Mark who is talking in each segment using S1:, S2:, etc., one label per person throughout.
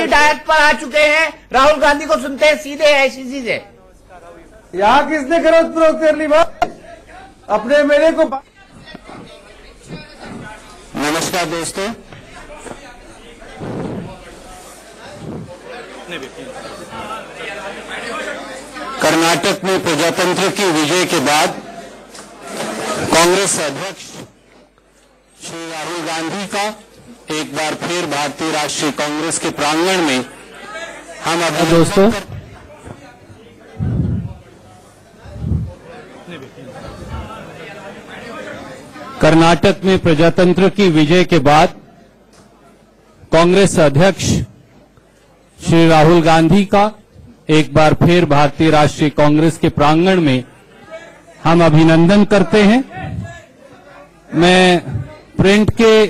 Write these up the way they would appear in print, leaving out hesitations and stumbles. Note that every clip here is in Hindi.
S1: गांधी डायट पर आ चुके हैं, राहुल गांधी को सुनते हैं सीधे आईसीसी से।
S2: यहाँ किसने खरोच फरोख्त कर ली बात अपने मेरे को।
S3: नमस्कार दोस्तों, कर्नाटक में प्रजातंत्र की विजय के बाद कांग्रेस अध्यक्ष श्री राहुल गांधी का एक बार फिर भारतीय राष्ट्रीय कांग्रेस के प्रांगण में हम अभी
S4: दोस्तों कर्नाटक में प्रजातंत्र की विजय के बाद कांग्रेस अध्यक्ष श्री राहुल गांधी का एक बार फिर भारतीय राष्ट्रीय कांग्रेस के प्रांगण में हम अभिनंदन करते हैं। मैं प्रिंट के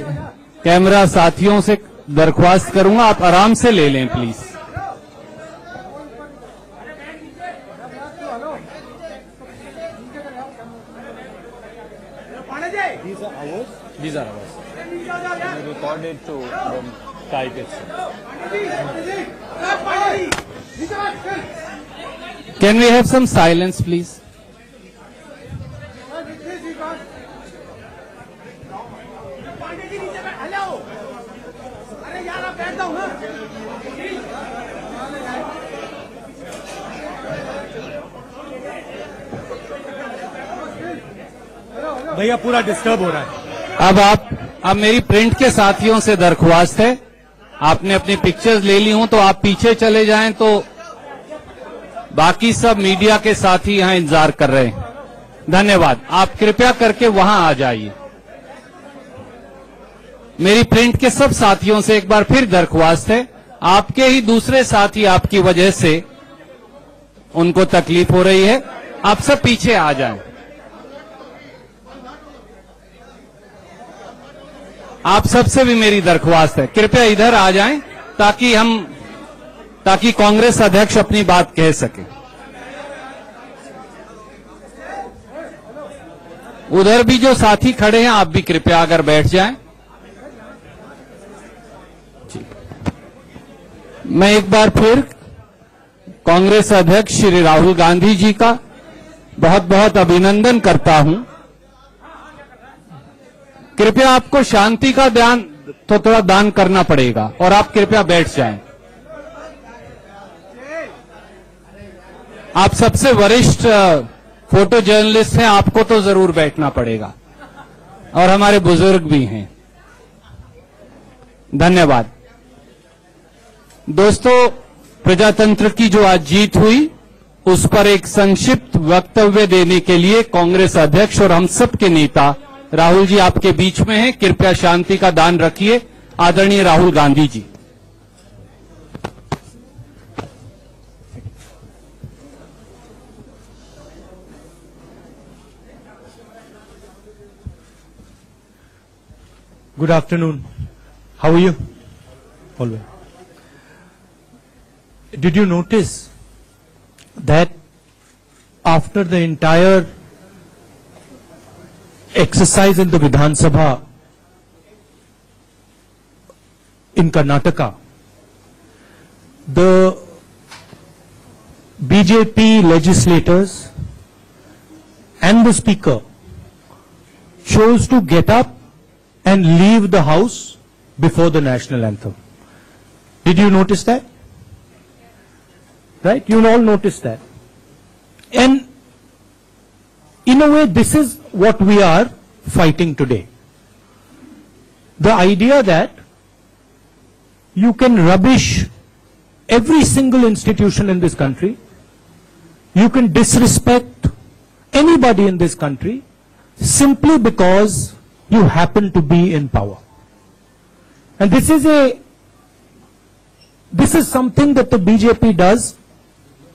S4: कैमरा साथियों से दरख्वास्त करूंगा, आप आराम से ले लें please.
S5: These are ours. We recorded to type it.
S4: Can we have some silence, please?
S5: भैया पूरा डिस्टर्ब हो रहा है।
S4: अब मेरी प्रिंट के साथियों से दरख्वास्त है, आपने अपनी पिक्चर्स ले ली हूं तो आप पीछे चले जाएं, तो बाकी सब मीडिया के साथी यहां इंतजार कर रहे हैं। धन्यवाद। आप कृपया करके वहां आ जाइए। मेरी प्रिंट के सब साथियों से एक बार फिर दरख्वास्त है, आपके ही दूसरे साथी आपकी वजह से उनको तकलीफ हो रही है, आप सब पीछे आ जाएं। आप सबसे भी मेरी दरख्वास्त है, कृपया इधर आ जाएं ताकि कांग्रेस अध्यक्ष अपनी बात कह सके। उधर भी जो साथी खड़े हैं आप भी कृपया अगर बैठ जाएं। मैं एक बार फिर कांग्रेस अध्यक्ष श्री राहुल गांधी जी का बहुत बहुत अभिनंदन करता हूं। कृपया आपको शांति का ध्यान तो थोड़ा दान करना पड़ेगा और आप कृपया बैठ जाएं। आप सबसे वरिष्ठ फोटो जर्नलिस्ट हैं, आपको तो जरूर बैठना पड़ेगा और हमारे बुजुर्ग भी हैं। धन्यवाद। दोस्तों, प्रजातंत्र की जो आज जीत हुई उस पर एक संक्षिप्त वक्तव्य देने के लिए कांग्रेस अध्यक्ष और हम सब के नेता राहुल जी आपके बीच में हैं। कृपया शांति का दान रखिए। आदरणीय Rahul Gandhi ji.
S5: Good afternoon. How are you? All well. Did you notice that after the entire exercise in the Vidhan Sabha in Karnataka, the BJP legislators and the speaker chose to get up and leave the house before the national anthem? Did you notice that? Right? You all noticed that. And in a way, this is what we are fighting today. The idea that you can rubbish every single institution in this country, you can disrespect anybody in this country simply because you happen to be in power. And this is something that the BJP does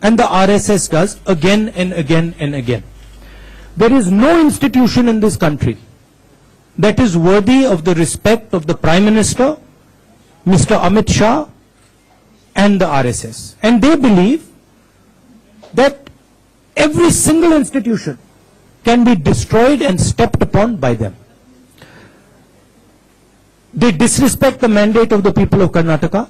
S5: and the RSS does again and again and again. There is no institution in this country that is worthy of the respect of the Prime Minister, Mr. Amit Shah, and the RSS. And they believe that every single institution can be destroyed and stepped upon by them. They disrespect the mandate of the people of Karnataka.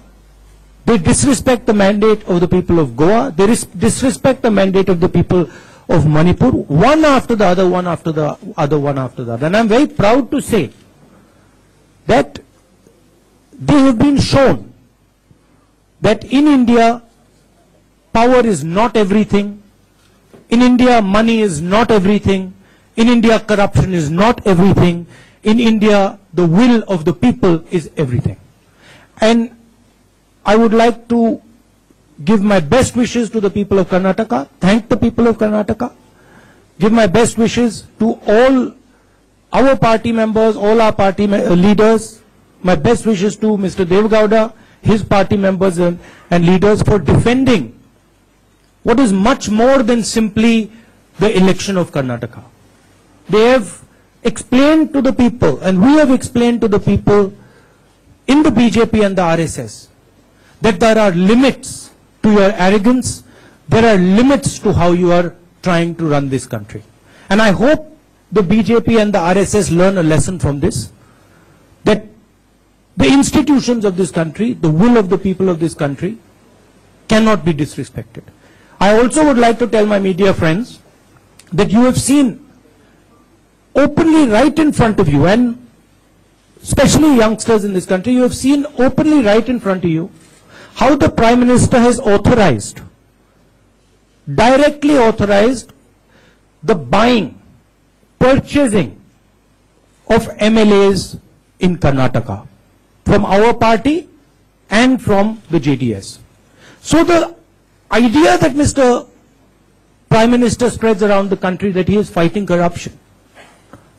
S5: They disrespect the mandate of the people of Goa. They disrespect the mandate of the people of Manipur, one after the other, one after the other, one after the other. And I'm very proud to say that they have been shown that in India, power is not everything. In India, money is not everything. In India, corruption is not everything. In India, the will of the people is everything. And I would like to give my best wishes to the people of Karnataka, thank the people of Karnataka, give my best wishes to all our party members, all our party leaders, my best wishes to Mr. Devgowda, his party members and leaders for defending what is much more than simply the election of Karnataka. They have explained to the people, and we have explained to the people in the BJP and the RSS, that there are limits to your arrogance, there are limits to how you are trying to run this country. And I hope the BJP and the RSS learn a lesson from this, that the institutions of this country, the will of the people of this country, cannot be disrespected. I also would like to tell my media friends that you have seen openly right in front of you, and especially youngsters in this country, you have seen openly right in front of you how the Prime Minister has authorized, directly authorized, the buying, purchasing of MLAs in Karnataka from our party and from the JDS. So the idea that Mr. Prime Minister spreads around the country that he is fighting corruption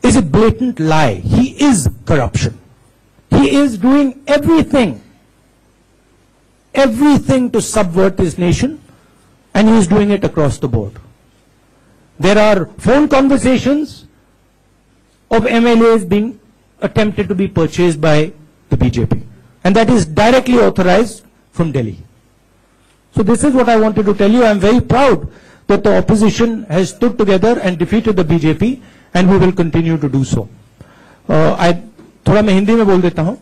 S5: is a blatant lie. He is corruption. He is doing everything to subvert this nation, and he is doing it across the board. There are phone conversations of MLAs being attempted to be purchased by the BJP, and that is directly authorized from Delhi. So this is what I wanted to tell you. I am very proud that the opposition has stood together and defeated the BJP, and we will continue to do so. थोड़ा मैं हिंदी में बोल देता हूं.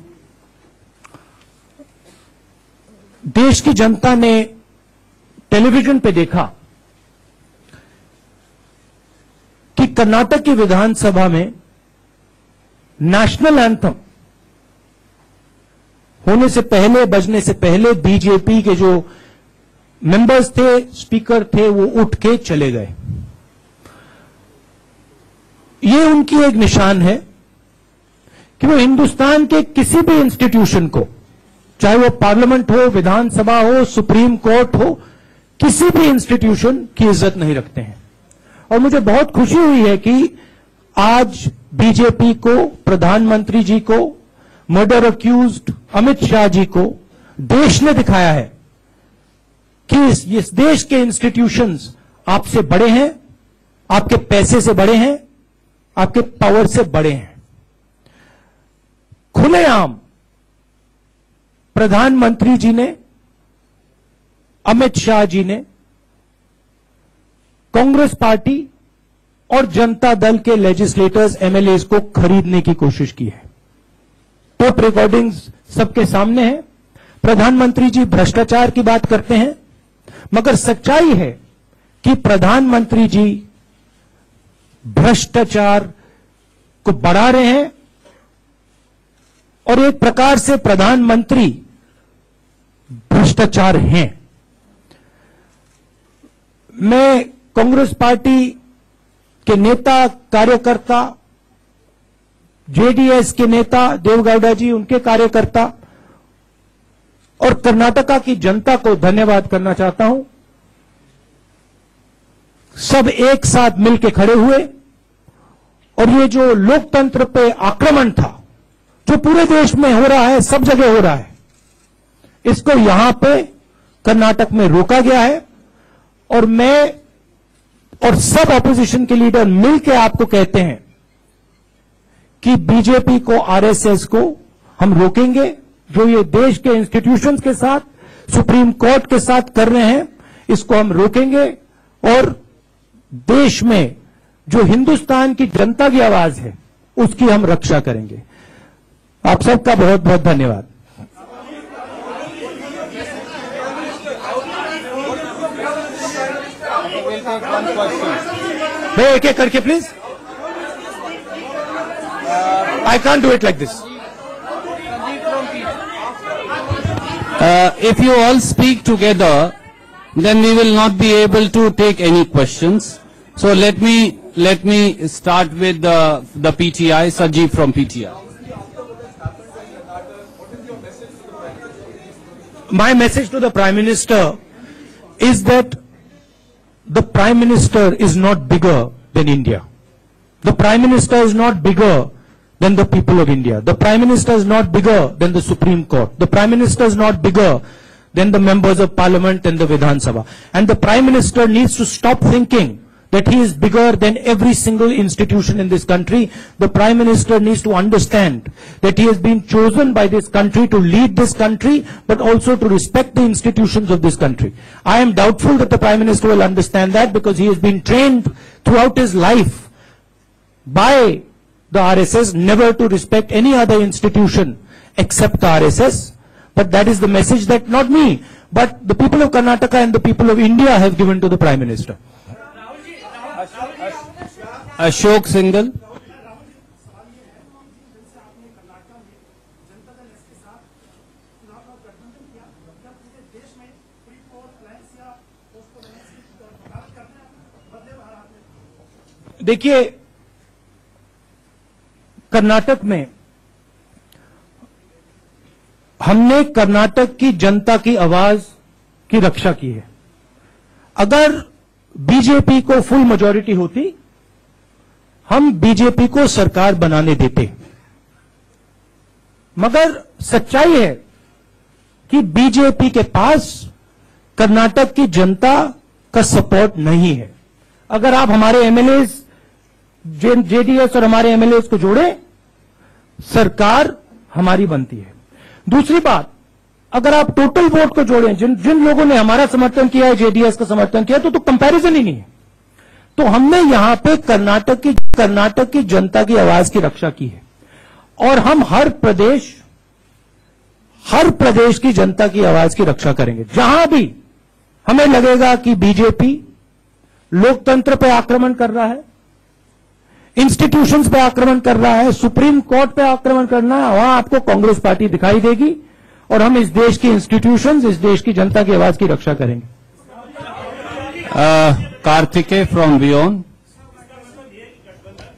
S5: देश की जनता ने टेलीविजन पे देखा कि कर्नाटक की विधानसभा में नेशनल एंथम होने से पहले, बजने से पहले बीजेपी के जो मेंबर्स थे, स्पीकर थे, वो उठ के चले गए. ये उनकी एक निशान है कि वो हिंदुस्तान के किसी भी इंस्टीट्यूशन को, चाहे वो पार्लियामेंट हो, विधानसभा हो, सुप्रीम कोर्ट हो, किसी भी इंस्टीट्यूशन की इज्जत नहीं रखते हैं. और मुझे बहुत खुशी हुई है कि आज बीजेपी को, प्रधानमंत्री जी को, मर्डर अक्यूज्ड अमित शाह जी को देश ने दिखाया है कि इस देश के इंस्टीट्यूशंस आपसे बड़े हैं, आपके पैसे से बड़े हैं, आपके पावर से बड़े हैं. खुलेआम प्रधानमंत्री जी ने, अमित शाह जी ने कांग्रेस पार्टी और जनता दल के लेजिस्लेटर्स, एमएलएस को खरीदने की कोशिश की है. टेप रिकॉर्डिंग्स सबके सामने है. प्रधानमंत्री जी भ्रष्टाचार की बात करते हैं, मगर सच्चाई है कि प्रधानमंत्री जी भ्रष्टाचार को बढ़ा रहे हैं और एक प्रकार से प्रधानमंत्री भ्रष्टाचार हैं. मैं कांग्रेस पार्टी के नेता, कार्यकर्ता, जेडीएस के नेता देवगौड़ा जी, उनके कार्यकर्ता और कर्नाटका की जनता को धन्यवाद करना चाहता हूं. सब एक साथ मिलकर खड़े हुए और ये जो लोकतंत्र पे आक्रमण था, जो पूरे देश में हो रहा है, सब जगह हो रहा है, इसको यहां पे कर्नाटक में रोका गया है. और मैं और सब ऑपोजिशन के लीडर मिलकर आपको कहते हैं कि बीजेपी को, आरएसएस को हम रोकेंगे. जो ये देश के इंस्टीट्यूशंस के साथ, सुप्रीम कोर्ट के साथ कर रहे हैं, इसको हम रोकेंगे और देश में जो हिंदुस्तान की जनता की आवाज है, उसकी हम रक्षा करेंगे. आप सबका बहुत बहुत धन्यवाद. भाई एक एक करके please. I can't do it like this.
S4: If you all speak together, then we will not be able to take any questions. So let me start with the PTI, Sajeev from PTI.
S5: My message to the Prime Minister is that the Prime Minister is not bigger than India. The Prime Minister is not bigger than the people of India. The Prime Minister is not bigger than the Supreme Court. The Prime Minister is not bigger than the members of Parliament and the Vidhan Sabha. And the Prime Minister needs to stop thinking that he is bigger than every single institution in this country. The Prime Minister needs to understand that he has been chosen by this country to lead this country, but also to respect the institutions of this country. I am doubtful that the Prime Minister will understand that, because he has been trained throughout his life by the RSS never to respect any other institution except the RSS. But that is the message that not me, but the people of Karnataka and the people of India have given to the Prime Minister.
S4: Ashok Singhal.
S5: देखिए, कर्नाटक में हमने कर्नाटक की जनता की आवाज की रक्षा की है. अगर बीजेपी को फुल मेजॉरिटी होती, हम बीजेपी को सरकार बनाने देते. मगर सच्चाई है कि बीजेपी के पास कर्नाटक की जनता का सपोर्ट नहीं है. अगर आप हमारे एमएलए जेडीएस और हमारे एमएलए को जोड़े, सरकार हमारी बनती है. दूसरी बात, अगर आप टोटल वोट को जोड़ें, जिन लोगों ने हमारा समर्थन किया है, जेडीएस का समर्थन किया, तो कंपैरिजन ही नहीं है. तो हमने यहां पे कर्नाटक की जनता की आवाज की रक्षा की है. और हम हर प्रदेश की जनता की आवाज की रक्षा करेंगे. जहां भी हमें लगेगा कि बीजेपी लोकतंत्र पे आक्रमण कर रहा है, इंस्टीट्यूशंस पे आक्रमण कर रहा है, सुप्रीम कोर्ट पे आक्रमण करना है, वहां आपको कांग्रेस पार्टी दिखाई देगी. और हम इस देश की इंस्टीट्यूशंस, इस देश की जनता की आवाज की रक्षा करेंगे.
S4: Karthikeya from Beyond.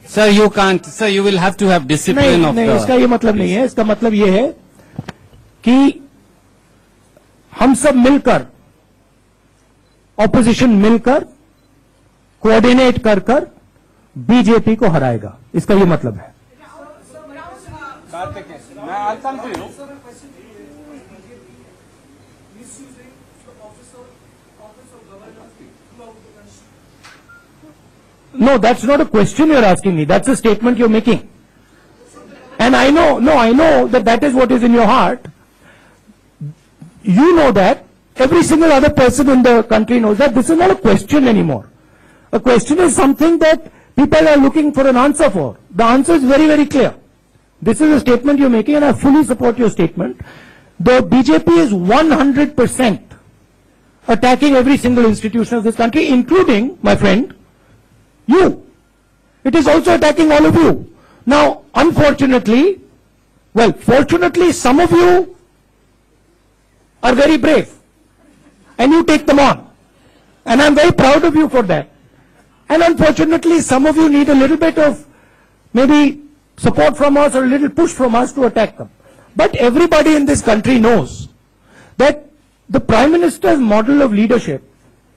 S4: Sir, you can't. Sir, you will have to have discipline of
S5: नहीं,
S4: the.
S5: इसका ये मतलब नहीं है. इसका मतलब ये है कि हम सब मिलकर, ऑपोजिशन मिलकर, कोऑर्डिनेट कर बीजेपी को हराएगा. इसका ये मतलब है. No, that's not a question you're asking me. That's a statement you're making. And I know that is what is in your heart. You know that. Every single other person in the country knows that. This is not a question anymore. A question is something that people are looking for an answer for. The answer is very, very clear. This is a statement you're making, and I fully support your statement. The BJP is 100% attacking every single institution of this country, including, my friend, you. It is also attacking all of you. Now, unfortunately, fortunately, some of you are very brave, and you take them on. And I'm very proud of you for that. And unfortunately, some of you need a little bit of maybe support from us or a little push from us to attack them. But everybody in this country knows that the Prime Minister's model of leadership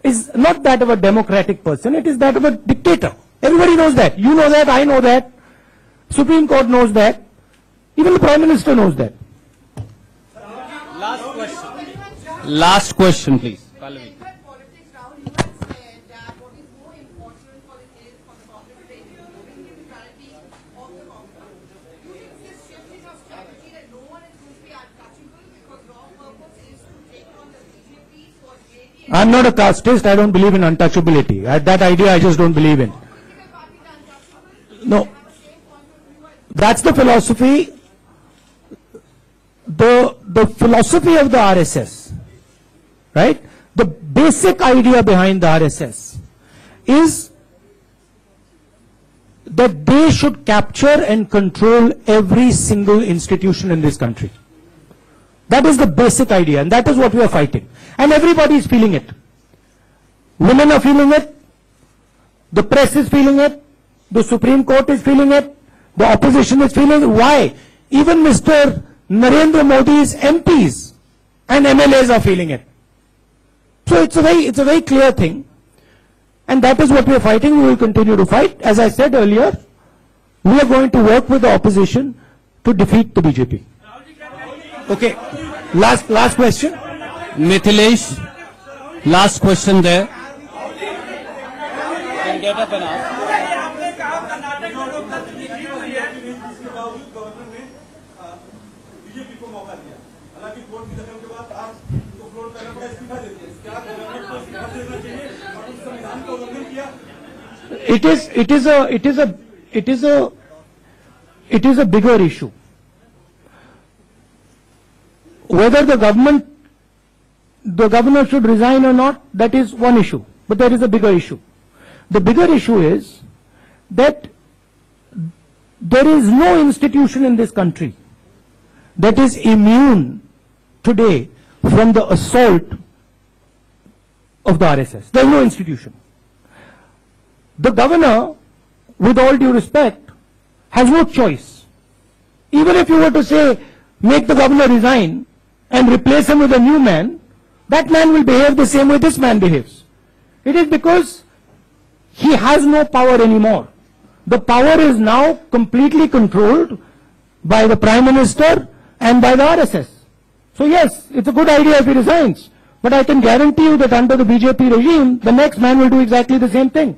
S5: is not that of a democratic person, it is that of a dictator. Everybody knows that. You know that, I know that. Supreme Court knows that. Even the Prime Minister knows that.
S4: Last question, please.
S5: I'm not a casteist. I don't believe in untouchability. That idea I just don't believe in. No. That's the philosophy. The philosophy of the RSS, right? The basic idea behind the RSS is that they should capture and control every single institution in this country. That is the basic idea, and that is what we are fighting. And everybody is feeling it. Women are feeling it. The press is feeling it. The Supreme Court is feeling it. The opposition is feeling it. Why? Even Mr. Narendra Modi's MPs and MLAs are feeling it. So it's a very clear thing. And that is what we are fighting. We will continue to fight. As I said earlier, we are going to work with the opposition to defeat the BJP. Okay. Last question.
S4: Mithilesh, last question there.
S5: It is a bigger issue. Whether the governor should resign or not, that is one issue. But there is a bigger issue. The bigger issue is that there is no institution in this country that is immune today from the assault of the RSS. There is no institution. The governor, with all due respect, has no choice. Even if you were to say, make the governor resign and replace him with a new man, that man will behave the same way this man behaves. It is because he has no power anymore. The power is now completely controlled by the Prime Minister and by the RSS. So yes, it's a good idea if he resigns. But I can guarantee you that under the BJP regime, the next man will do exactly the same thing.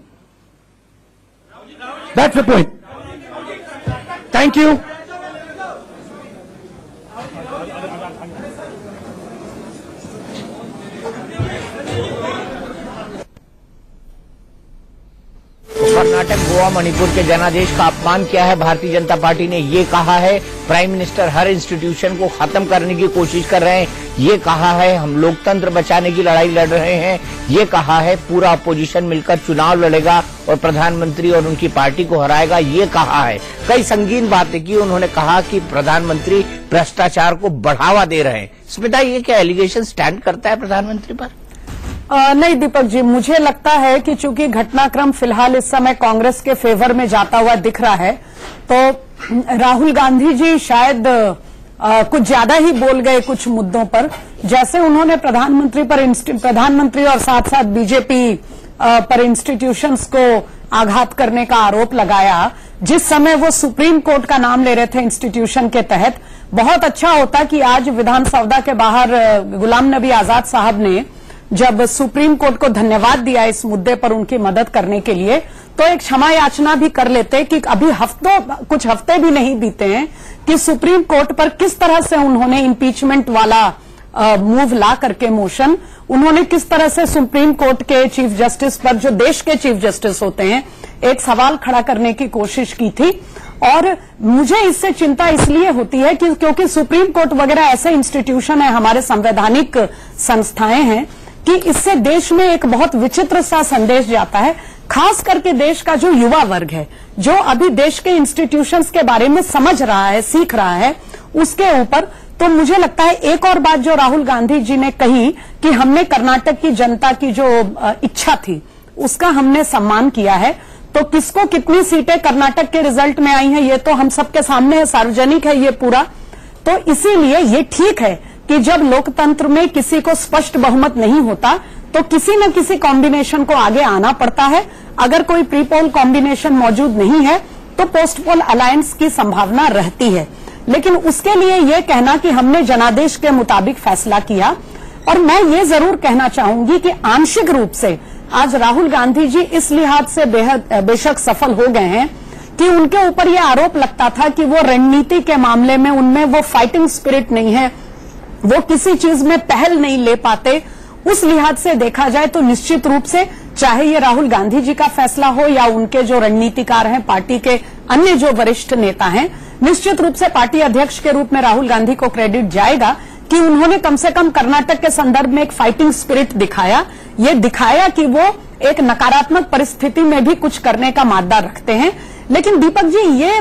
S5: That's the point. Thank you.
S1: Karnataka, Goa, Manipur के जनादेश का अपमान किया है। भारतीय जनता पार्टी ने ये कहा है, प्राइम मिनिस्टर हर इंस्टीट्यूशन को खत्म करने की कोशिश कर रहे हैं। ये कहा है, हम लोकतंत्र बचाने की लड़ाई लड़ रहे हैं। ये कहा है, पूरा अपोजिशन मिलकर चुनाव लड़ेगा और प्रधानमंत्री और उनकी पार्टी को हराएगा। ये कहा है, कई संगीन बातें की। उन्होंने कहा कि प्रधानमंत्री भ्रष्टाचार को बढ़ावा दे रहे हैं। स्मिता, ये क्या एलिगेशन स्टैंड करता है प्रधानमंत्री पर?
S6: नहीं दीपक जी, मुझे लगता है कि चूंकि घटनाक्रम फिलहाल इस समय कांग्रेस के फेवर में जाता हुआ दिख रहा है, तो राहुल गांधी जी शायद कुछ ज्यादा ही बोल गए कुछ मुद्दों पर। जैसे उन्होंने प्रधानमंत्री और साथ साथ बीजेपी पर इंस्टीट्यूशंस को आघात करने का आरोप लगाया, जिस समय वो सुप्रीम कोर्ट का नाम ले रहे थे इंस्टीट्यूशन के तहत। बहुत अच्छा होता कि आज विधानसभा के बाहर गुलाम नबी आजाद साहब ने जब सुप्रीम कोर्ट को धन्यवाद दिया इस मुद्दे पर उनकी मदद करने के लिए, तो एक क्षमा याचना भी कर लेते कि अभी कुछ हफ्ते भी नहीं बीते हैं कि सुप्रीम कोर्ट पर किस तरह से उन्होंने इम्पीचमेंट वाला मूव ला करके मोशन, उन्होंने किस तरह से सुप्रीम कोर्ट के चीफ जस्टिस पर, जो देश के चीफ जस्टिस होते हैं, एक सवाल खड़ा करने की कोशिश की थी। और मुझे इससे चिंता इसलिए होती है कि क्योंकि सुप्रीम कोर्ट वगैरह ऐसे इंस्टीट्यूशन है, हमारे संवैधानिक संस्थाएं हैं, कि इससे देश में एक बहुत विचित्र सा संदेश जाता है, खास करके देश का जो युवा वर्ग है, जो अभी देश के इंस्टीट्यूशंस के बारे में समझ रहा है, सीख रहा है, उसके ऊपर। तो मुझे लगता है एक और बात जो राहुल गांधी जी ने कही कि हमने कर्नाटक की जनता की जो इच्छा थी उसका हमने सम्मान किया है। तो किसको कितनी सीटें कर्नाटक के रिजल्ट में आई हैं ये तो हम सबके सामने है, सार्वजनिक है ये पूरा। तो इसीलिए ये ठीक है कि जब लोकतंत्र में किसी को स्पष्ट बहुमत नहीं होता तो किसी न किसी कॉम्बिनेशन को आगे आना पड़ता है। अगर कोई प्री पोल कॉम्बिनेशन मौजूद नहीं है तो पोस्ट पोल अलायंस की संभावना रहती है। लेकिन उसके लिए यह कहना कि हमने जनादेश के मुताबिक फैसला किया, और मैं ये जरूर कहना चाहूंगी कि आंशिक रूप से आज राहुल गांधी जी इस लिहाज से बेशक सफल हो गए हैं कि उनके ऊपर यह आरोप लगता था कि वो रणनीति के मामले में उनमें वो फाइटिंग स्पिरिट नहीं है, वो किसी चीज में पहल नहीं ले पाते। उस लिहाज से देखा जाए तो निश्चित रूप से चाहे ये राहुल गांधी जी का फैसला हो या उनके जो रणनीतिकार हैं, पार्टी के अन्य जो वरिष्ठ नेता हैं, निश्चित रूप से पार्टी अध्यक्ष के रूप में राहुल गांधी को क्रेडिट जाएगा कि उन्होंने कम से कम कर्नाटक के संदर्भ में एक फाइटिंग स्पिरिट दिखाया, ये दिखाया कि वो एक नकारात्मक परिस्थिति में भी कुछ करने का मादा रखते हैं। लेकिन दीपक जी, ये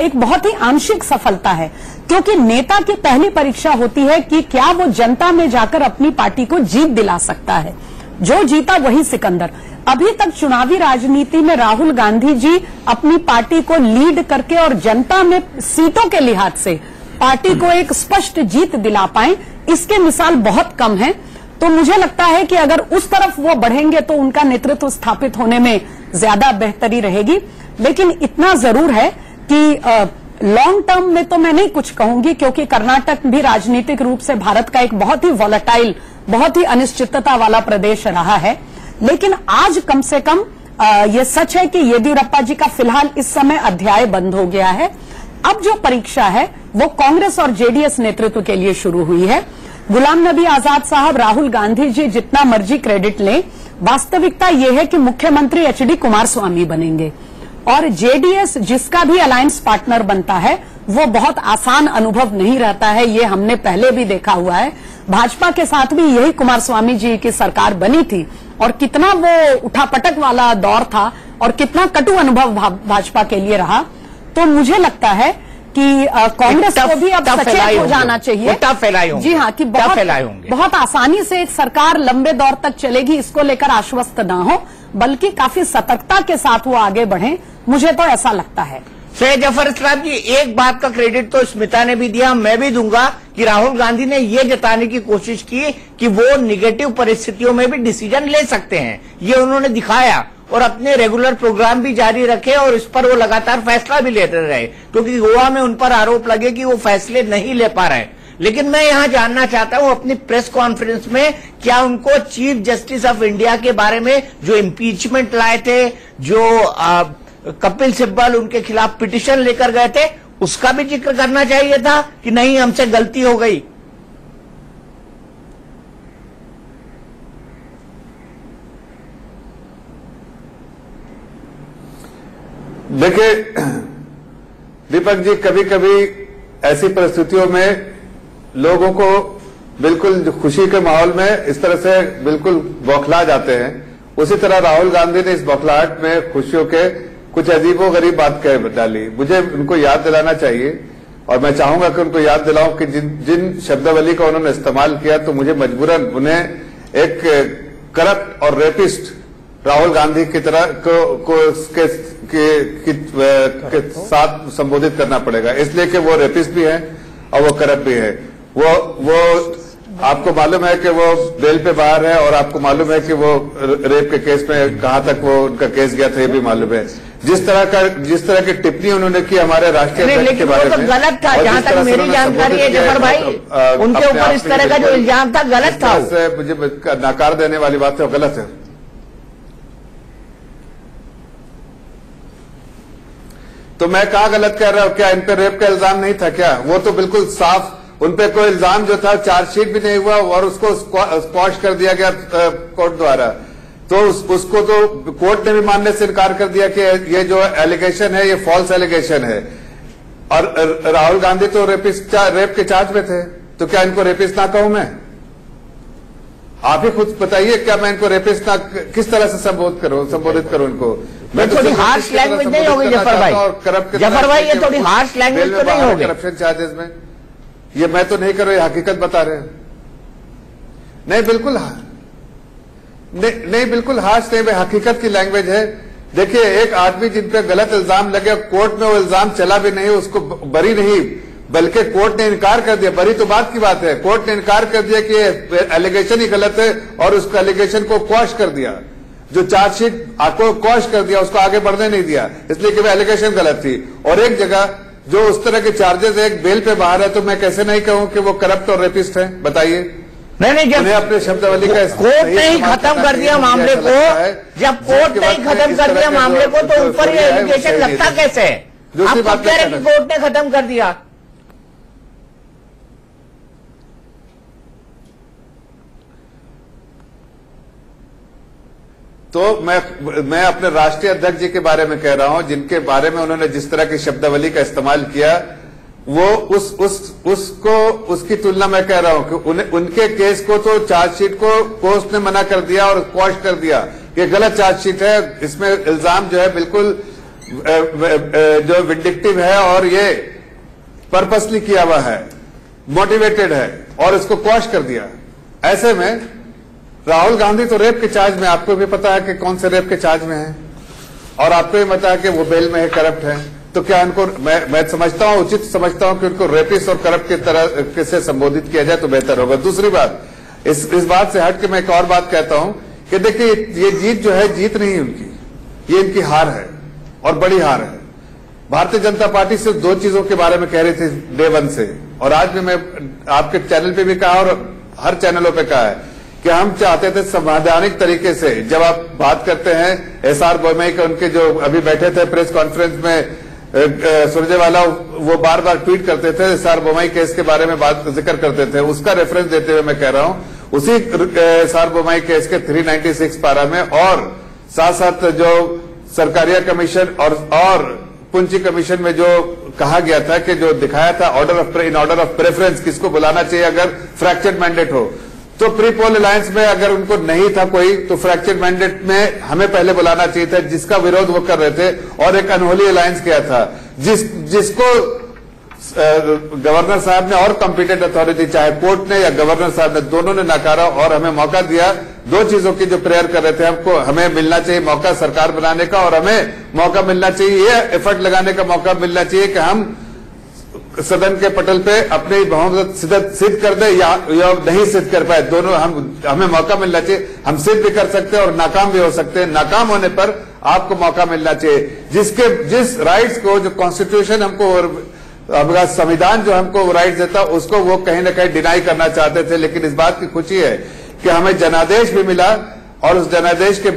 S6: एक बहुत ही आंशिक सफलता है, क्योंकि नेता की पहली परीक्षा होती है कि क्या वो जनता में जाकर अपनी पार्टी को जीत दिला सकता है। जो जीता वही सिकंदर। अभी तक चुनावी राजनीति में राहुल गांधी जी अपनी पार्टी को लीड करके और जनता में सीटों के लिहाज से पार्टी को एक स्पष्ट जीत दिला पाए, इसके मिसाल बहुत कम है। तो मुझे लगता है कि अगर उस तरफ वो बढ़ेंगे तो उनका नेतृत्व स्थापित होने में ज्यादा बेहतरी रहेगी। लेकिन इतना जरूर है कि लॉन्ग टर्म में तो मैं नहीं कुछ कहूंगी, क्योंकि कर्नाटक भी राजनीतिक रूप से भारत का एक बहुत ही वॉलेटाइल, बहुत ही अनिश्चितता वाला प्रदेश रहा है। लेकिन आज कम से कम ये सच है कि येदियुरप्पा जी का फिलहाल इस समय अध्याय बंद हो गया है। अब जो परीक्षा है वो कांग्रेस और जेडीएस नेतृत्व के लिए शुरू हुई है। गुलाम नबी आजाद साहब, राहुल गांधी जी जितना मर्जी क्रेडिट लें, वास्तविकता यह है कि मुख्यमंत्री एचडी कुमारस्वामी बनेंगे और जेडीएस जिसका भी अलायंस पार्टनर बनता है वो बहुत आसान अनुभव नहीं रहता है। ये हमने पहले भी देखा हुआ है। भाजपा के साथ भी यही कुमारस्वामी जी की सरकार बनी थी और कितना वो उठापटक वाला दौर था और कितना कटु अनुभव भाजपा के लिए रहा। तो मुझे लगता है कि कांग्रेस को भी अब सचेत हो जाना चाहिए। जी हाँ, कि बहुत आसानी से एक सरकार लंबे दौर तक चलेगी, इसको लेकर आश्वस्त ना हो, बल्कि काफी सतर्कता के साथ वो आगे बढ़े। मुझे तो ऐसा लगता है।
S1: सैयद जफर इस्लाम जी, एक बात का क्रेडिट तो स्मिता ने भी दिया, मैं भी दूंगा कि राहुल गांधी ने ये जताने की कोशिश की कि वो निगेटिव परिस्थितियों में भी डिसीजन ले सकते हैं। ये उन्होंने दिखाया और अपने रेगुलर प्रोग्राम भी जारी रखे और इस पर वो लगातार फैसला भी लेते रहे, क्योंकि गोवा में उन पर आरोप लगे कि वो फैसले नहीं ले पा रहे। लेकिन मैं यहां जानना चाहता हूं, अपनी प्रेस कॉन्फ्रेंस में क्या उनको चीफ जस्टिस ऑफ इंडिया के बारे में जो इम्पीचमेंट लाए थे, जो कपिल सिब्बल उनके खिलाफ पिटीशन लेकर गए थे, उसका भी जिक्र करना चाहिए था कि नहीं, हमसे गलती हो गई?
S2: देखिए दीपक जी, कभी कभी ऐसी परिस्थितियों में लोगों को बिल्कुल खुशी के माहौल में इस तरह से बिल्कुल बौखला जाते हैं। उसी तरह राहुल गांधी ने इस बौखलाहट में खुशियों के कुछ अजीबोगरीब बात कह डाली। मुझे उनको याद दिलाना चाहिए और मैं चाहूंगा कि उनको याद दिलाऊं कि जिन शब्दावली का उन्होंने इस्तेमाल किया, तो मुझे मजबूरन उन्हें एक करप्ट और रेपिस्ट राहुल गांधी की तरह के साथ संबोधित करना पड़ेगा, इसलिए कि वो रेपिस्ट भी है और वो करप्ट भी है। वो आपको मालूम है कि वो बेल पे बाहर है और आपको मालूम है कि वो रेप के केस में कहां तक वो उनका केस गया था, ये भी मालूम है। जिस तरह की टिप्पणी उन्होंने की हमारे राष्ट्रीय अध्यक्ष के बारे में,
S1: गलत था। जहां तक मेरी जानकारी है जफर भाई, उनके ऊपर इस तरह का जो इल्जाम था गलत था।
S2: मुझे नकार देने वाली बात है, गलत है। तो मैं कहा गलत कह रहा हूं? क्या इन पे रेप का इल्जाम नहीं था क्या? वो तो बिल्कुल साफ, उन पे कोई इल्जाम जो था चार्जशीट भी नहीं हुआ और उसको स्क्वॉश कर दिया गया कोर्ट द्वारा। तो उसको तो कोर्ट ने भी मानने से इनकार कर दिया कि ये जो एलिगेशन है ये फॉल्स एलिगेशन है। और राहुल गांधी तो रेप के चार्ज में थे, तो क्या इनको रेपिस्ट ना कहूं मैं? आप ही खुद बताइए, क्या मैं इनको रेपिस्ट ना किस तरह से संबोधित करूं इनको? मैं
S1: थोड़ी हार्श लैंग्वेज नहीं होगी जफर भाई? जफर भाई, ये थोड़ी हार्श लैंग्वेज तो नहीं होगी?
S2: करप्शन चार्जेस में ये मैं तो नहीं कर रहा, हकीकत बता रहे हैं। नहीं बिल्कुल नहीं, बिल्कुल हार्श नहीं, हकीकत की लैंग्वेज है। देखिए, एक आदमी जिन पे गलत इल्जाम लगे, कोर्ट में वो इल्जाम चला भी नहीं, उसको बरी नहीं, बल्कि कोर्ट ने इनकार कर दिया। बरी तो बात की बात है, कोर्ट ने इनकार कर दिया कि एलिगेशन ही गलत है और उस एलिगेशन को क्वॉश कर दिया। जो चार्जशीट आपको क्वॉश कर दिया, उसको आगे बढ़ने नहीं दिया, इसलिए कि वह एलिगेशन गलत थी। और एक जगह जो उस तरह के चार्जेस एक बेल पे बाहर है, तो मैं कैसे नहीं कहूं कि वो करप्ट और रेपिस्ट है? बताइए।
S1: नहीं, जब
S2: अपने शब्दावली का
S1: कोर्ट ने ही खत्म कर दिया मामले को, जब कोर्ट ने ही खत्म कर दिया मामले को, तो ऊपर ये एलिगेशन लगता कैसे है? आप कब कह रहे हैं कि कोर्ट ने खत्म कर दिया?
S2: तो मैं अपने राष्ट्रीय अध्यक्ष जी के बारे में कह रहा हूं, जिनके बारे में उन्होंने जिस तरह की शब्दावली का इस्तेमाल किया, वो उसको उसकी तुलना मैं कह रहा हूं कि उनके केस को तो चार्जशीट को कोर्ट ने मना कर दिया और क्वॉश कर दिया कि गलत चार्जशीट है, इसमें इल्जाम जो है बिल्कुल जो विंडिक्टिव है और ये पर्पसली किया हुआ है, मोटिवेटेड है, और इसको क्वॉश कर दिया। ऐसे में राहुल गांधी तो रेप के चार्ज में, आपको भी पता है कि कौन से रेप के चार्ज में है, और आपको भी पता है कि वो बेल में है, करप्ट है। तो क्या उनको मैं समझता हूं, उचित समझता हूं कि उनको रेपिस्ट और करप्ट की तरह से संबोधित किया जाए तो बेहतर होगा। दूसरी बात, इस बात से हट के मैं एक और बात कहता हूं कि देखिए ये जीत जो है, जीत नहीं उनकी, ये इनकी हार है और बड़ी हार है। भारतीय जनता पार्टी सिर्फ दो चीजों के बारे में कह रही थी डे वन से, और आज भी मैं आपके चैनल पे भी कहा और हर चैनलों पे कहा है कि हम चाहते थे संवैधानिक तरीके से, जब आप बात करते हैं एसआर बोमई के, उनके जो अभी बैठे थे प्रेस कॉन्फ्रेंस में सुरजेवाला, वो बार बार ट्वीट करते थे एसआर बोमई केस के बारे में बात जिक्र करते थे, उसका रेफरेंस देते हुए मैं कह रहा हूं उसी एसआर बोमई केस के 396 पारा में, और साथ साथ जो सरकारिया कमीशन और पुंची कमीशन में जो कहा गया था कि जो दिखाया था इन ऑर्डर ऑफ प्रेफरेंस किसको बुलाना चाहिए अगर फ्रैक्चर्ड मैंडेट हो, तो प्री पोल अलायंस में अगर उनको नहीं था कोई तो फ्रैक्चर्ड मैंडेट में हमें पहले बुलाना चाहिए था, जिसका विरोध वो कर रहे थे, और एक अनहोली अलायंस किया था जिसको गवर्नर साहब ने और कॉम्पिटेंट अथॉरिटी, चाहे कोर्ट ने या गवर्नर साहब ने, दोनों ने नकारा और हमें मौका दिया। दो चीजों की जो प्रेयर कर रहे थे, हमको हमें मिलना चाहिए मौका सरकार बनाने का, और हमें मौका मिलना चाहिए, ये एफर्ट लगाने का मौका मिलना चाहिए कि हम सदन के पटल पे अपनी बहुमत सिद्ध कर दे या नहीं सिद्ध कर पाए, दोनों हमें मौका मिलना चाहिए। हम सिद्ध भी कर सकते हैं और नाकाम भी हो सकते हैं, नाकाम होने पर आपको मौका मिलना चाहिए। जिस राइट्स को जो कॉन्स्टिट्यूशन हमको और संविधान जो हमको राइट्स देता, उसको वो कहीं ना कहीं डिनाई करना चाहते थे। लेकिन इस बात की खुशी है कि हमें जनादेश भी मिला, और उस जनादेश के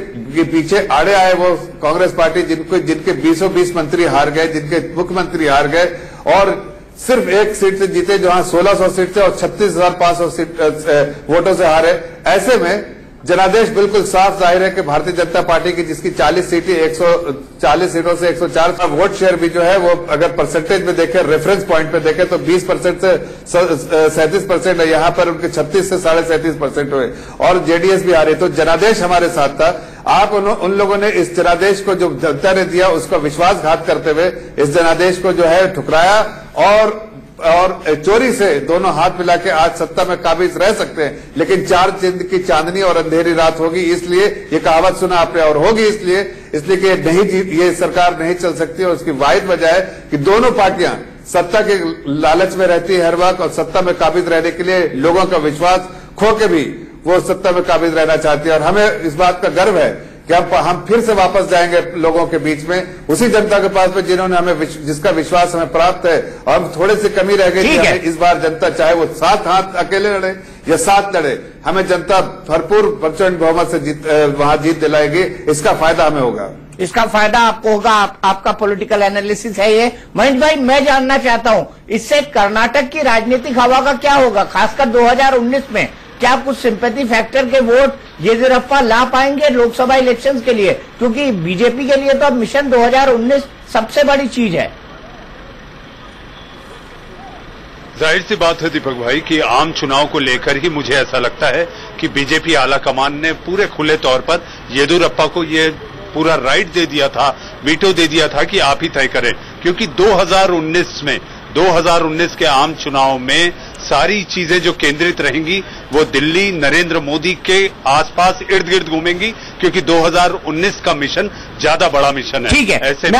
S2: पीछे आड़े आए वो कांग्रेस पार्टी जिनके 20 मंत्री हार गए, जिनके मुख्यमंत्री हार गए, और सिर्फ एक सीट से जीते, जहां 1600 सीट से और 36,500 वोटों से हारे। ऐसे में जनादेश बिल्कुल साफ जाहिर है कि भारतीय जनता पार्टी की, जिसकी 40 सीटें 140 सीटों से 104 का वोट शेयर भी जो है वो अगर परसेंटेज में देखें, रेफरेंस पॉइंट पे देखें तो 20% से 37% है, यहां पर उनके 36 से 37.5% हुए, और जेडीएस भी आ रही। तो जनादेश हमारे साथ था। आप उन लोगों ने इस जनादेश को जो जनता ने दिया उसका विश्वासघात करते हुए इस जनादेश को जो है ठुकराया, और चोरी से दोनों हाथ मिला के आज सत्ता में काबिज रह सकते हैं। लेकिन 4 दिन की चांदनी और अंधेरी रात होगी, इसलिए ये कहावत सुना आपने, और होगी इसलिए कि ये सरकार नहीं चल सकती। और उसकी वाहिद वजह है कि दोनों पार्टियां सत्ता के लालच में रहती है हर वक्त, और सत्ता में काबिज रहने के लिए लोगों का विश्वास खो के भी वो सत्ता में काबिज रहना चाहती है। और हमें इस बात का गर्व है कि हम फिर से वापस जाएंगे लोगों के बीच में, उसी जनता के पास में जिन्होंने जिसका विश्वास हमें प्राप्त है। और हम थोड़े से कमी रह गई थी, इस बार जनता चाहे वो 7 हाथ अकेले लड़े या 7 लड़े, हमें जनता भरपूर प्रचंड बहुमत से वहां जीत दिलाएगी। इसका फायदा हमें होगा,
S1: इसका फायदा आपको होगा। आपका पॉलिटिकल एनालिसिस है ये। महेश भाई, मैं जानना चाहता हूं इससे कर्नाटक की राजनीतिक हवा का क्या होगा, खासकर 2019 में? क्या कुछ सिंपैथी फैक्टर के वोट येदियुरप्पा ला पाएंगे लोकसभा इलेक्शंस के लिए? क्योंकि बीजेपी के लिए तो अब मिशन 2019 सबसे बड़ी चीज है।
S7: जाहिर सी बात है दीपक भाई कि आम चुनाव को लेकर ही मुझे ऐसा लगता है कि बीजेपी आला कमान ने पूरे खुले तौर पर येदियुरप्पा को ये पूरा राइट दे दिया था, वीटो दे दिया था कि आप ही तय करें। क्योंकि 2019 के आम चुनाव में सारी चीजें जो केंद्रित रहेंगी वो दिल्ली नरेंद्र मोदी के आसपास इर्द गिर्द घूमेंगी, क्योंकि 2019 का मिशन ज्यादा बड़ा मिशन है।
S1: ठीक है,
S7: ऐसे